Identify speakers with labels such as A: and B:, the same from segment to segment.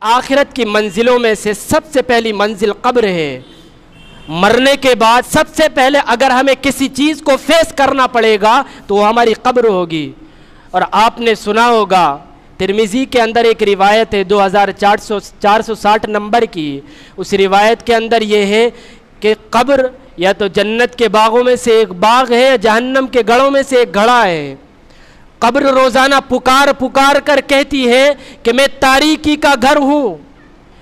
A: آخرت کی منزلوں میں سے سب سے پہلی منزل قبر ہے۔ مرنے کے بعد سب سے پہلے اگر ہمیں کسی چیز کو فیس کرنا پڑے گا تو وہ ہماری قبر ہوگی۔ اور آپ نے سنا ہوگا ترمذی کے اندر ایک روایت ہے 2460 نمبر کی، اس روایت کے اندر یہ ہے کہ قبر یا تو جنت کے باغوں میں سے ایک باغ ہے، جہنم کے گڑھوں میں سے ایک گڑھا ہے۔ قبر روزانہ پکار پکار کر کہتی ہے کہ میں تاریکی کا گھر ہوں،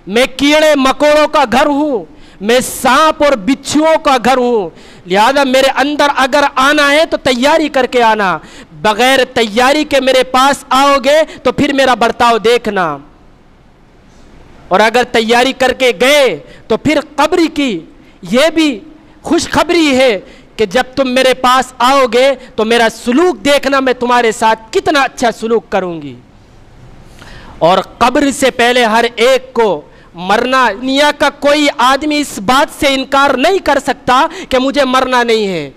A: میں کیڑے مکوڑوں کا گھر ہوں، میں سانپ اور بچھوؤں کا گھر ہوں، لہذا میرے اندر اگر آنا ہے تو تیاری کر کے آنا، بغیر تیاری کے میرے پاس آؤ گے تو پھر میرا برتاؤ دیکھنا، اور اگر تیاری کر کے گئے تو پھر قبر کی یہ بھی خوشخبری ہے کہ جب تم میرے پاس آؤ گے تو میرا سلوک دیکھنا، میں تمہارے ساتھ کتنا اچھا سلوک کروں گی۔ اور قبر سے پہلے ہر ایک کو مرنا، دنیا کا کوئی آدمی اس بات سے انکار نہیں کر سکتا کہ مجھے مرنا نہیں ہے۔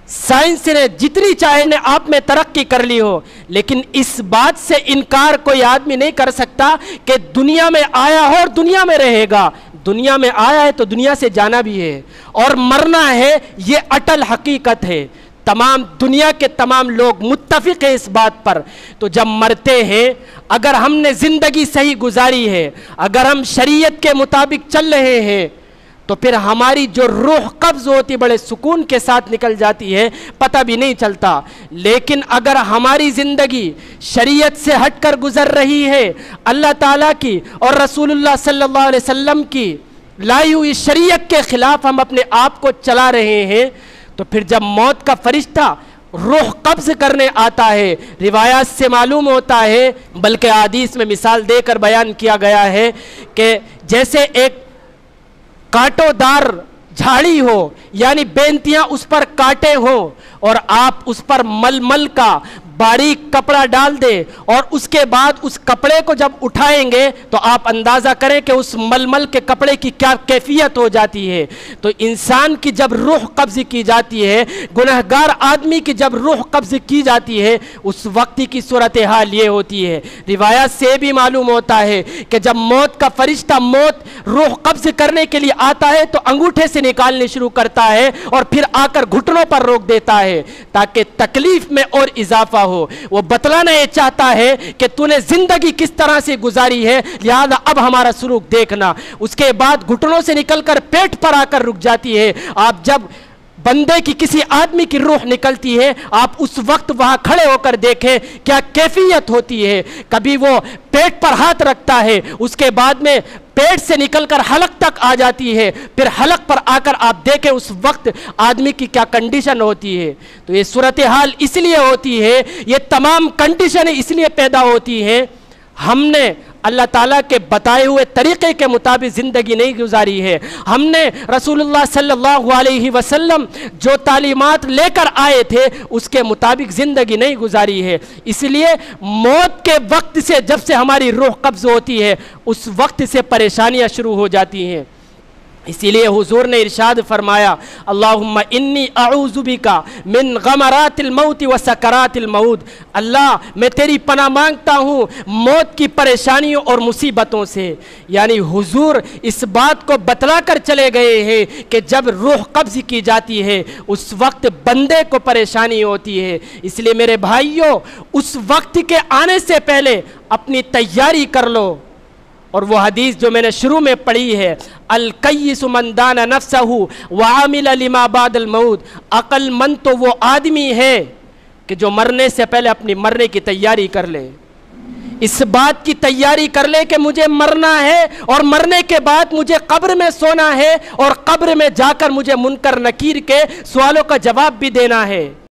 A: سائنس نے جتنی چاہے نے آپ میں ترقی کر لی ہو، لیکن اس بات سے انکار کوئی آدمی نہیں کر سکتا کہ دنیا میں آیا ہو اور دنیا میں رہے گا۔ دنیا میں آیا ہے تو دنیا سے جانا بھی ہے، اور مرنا ہے، یہ اٹل حقیقت ہے۔ تمام دنیا کے تمام لوگ متفق ہیں اس بات پر۔ تو جب مرتے ہیں، اگر ہم نے زندگی صحیح گزاری ہے، اگر ہم شریعت کے مطابق چل رہے ہیں، تو پھر ہماری جو روح قبض ہوتی بڑے سکون کے ساتھ نکل جاتی ہے، پتہ بھی نہیں چلتا۔ لیکن اگر ہماری زندگی شریعت سے ہٹ کر گزر رہی ہے، اللہ تعالیٰ کی اور رسول اللہ صلی اللہ علیہ وسلم کی لائی ہوئی شریعت کے خلاف ہم اپنے آپ کو چلا رہے ہیں، تو پھر جب موت کا فرشتہ روح قبض کرنے آتا ہے، روایات سے معلوم ہوتا ہے، بلکہ حدیث میں مثال دے کر بیان کیا گیا ہے کہ جیسے ایک کانٹوں دار جھاڑی ہو، یعنی بینتیاں اس پر کاٹے ہوں، اور آپ اس پر ململ کا باریک کپڑا ڈال دیں، اور اس کے بعد اس کپڑے کو جب اٹھائیں گے تو آپ اندازہ کریں کہ اس ململ کے کپڑے کی کیا کیفیت ہو جاتی ہے۔ تو انسان کی جب روح قبض کی جاتی ہے، گنہگار آدمی کی جب روح قبض کی جاتی ہے، اس وقت کی صورتحال یہ ہوتی ہے۔ روایات سے بھی معلوم ہوتا ہے کہ جب موت کا فرشتہ روح قبض کرنے کے لیے آتا ہے تو انگوٹھے سے نکالنے شروع کرتا ہے، اور پھر آ کر گھٹنوں پر روک دیتا ہے تاکہ تکلیف میں اور اضافہ ہو۔ وہ بتلانا یہ چاہتا ہے کہ تو نے زندگی کس طرح سے گزاری ہے، لہذا اب ہمارا سلوک دیکھنا۔ اس کے بعد گھٹنوں سے نکل کر پیٹ پر آ کر رک جاتی ہے۔ آپ جب بندے کی کسی آدمی کی روح نکلتی ہے، آپ اس وقت وہاں کھڑے ہو کر دیکھیں کیا کیفیت ہوتی ہے۔ کبھی وہ پیٹ پر ہاتھ رکھتا ہے، اس کے بعد میں پیٹ سے نکل کر حلق تک آ جاتی ہے، پھر حلق پر آ کر آپ دیکھیں اس وقت آدمی کی کیا کنڈیشن ہوتی ہے۔ تو یہ صورتحال اس لیے ہوتی ہے، یہ تمام کنڈیشنیں اس لیے پیدا ہوتی ہیں، ہم نے اللہ تعالیٰ کے بتائے ہوئے طریقے کے مطابق زندگی نہیں گزاری ہے، ہم نے رسول اللہ صلی اللہ علیہ وسلم جو تعلیمات لے کر آئے تھے اس کے مطابق زندگی نہیں گزاری ہے۔ اس لیے موت کے وقت سے جب سے ہماری روح قبض ہوتی ہے، اس وقت سے پریشانیاں شروع ہو جاتی ہیں۔ اسی لیے حضور نے ارشاد فرمایا، اللہم انی اعوذ بکا من غمرات الموت و سکرات الموت، اللہ میں تیری پناہ مانگتا ہوں موت کی پریشانیوں اور مصیبتوں سے۔ یعنی حضور اس بات کو بتلا کر چلے گئے ہیں کہ جب روح قبض کی جاتی ہے اس وقت بندے کو پریشانی ہوتی ہے۔ اس لیے میرے بھائیوں، اس وقت کے آنے سے پہلے اپنی تیاری کر لو۔ اور وہ حدیث جو میں نے شروع میں پڑھی ہے، الکیس من دان نفسہ وعامل لما بعد الموت، عقل مند تو وہ آدمی ہے کہ جو مرنے سے پہلے اپنی مرنے کی تیاری کر لے، اس بات کی تیاری کر لے کہ مجھے مرنا ہے، اور مرنے کے بعد مجھے قبر میں سونا ہے، اور قبر میں جا کر مجھے منکر نکیر کے سوالوں کا جواب بھی دینا ہے۔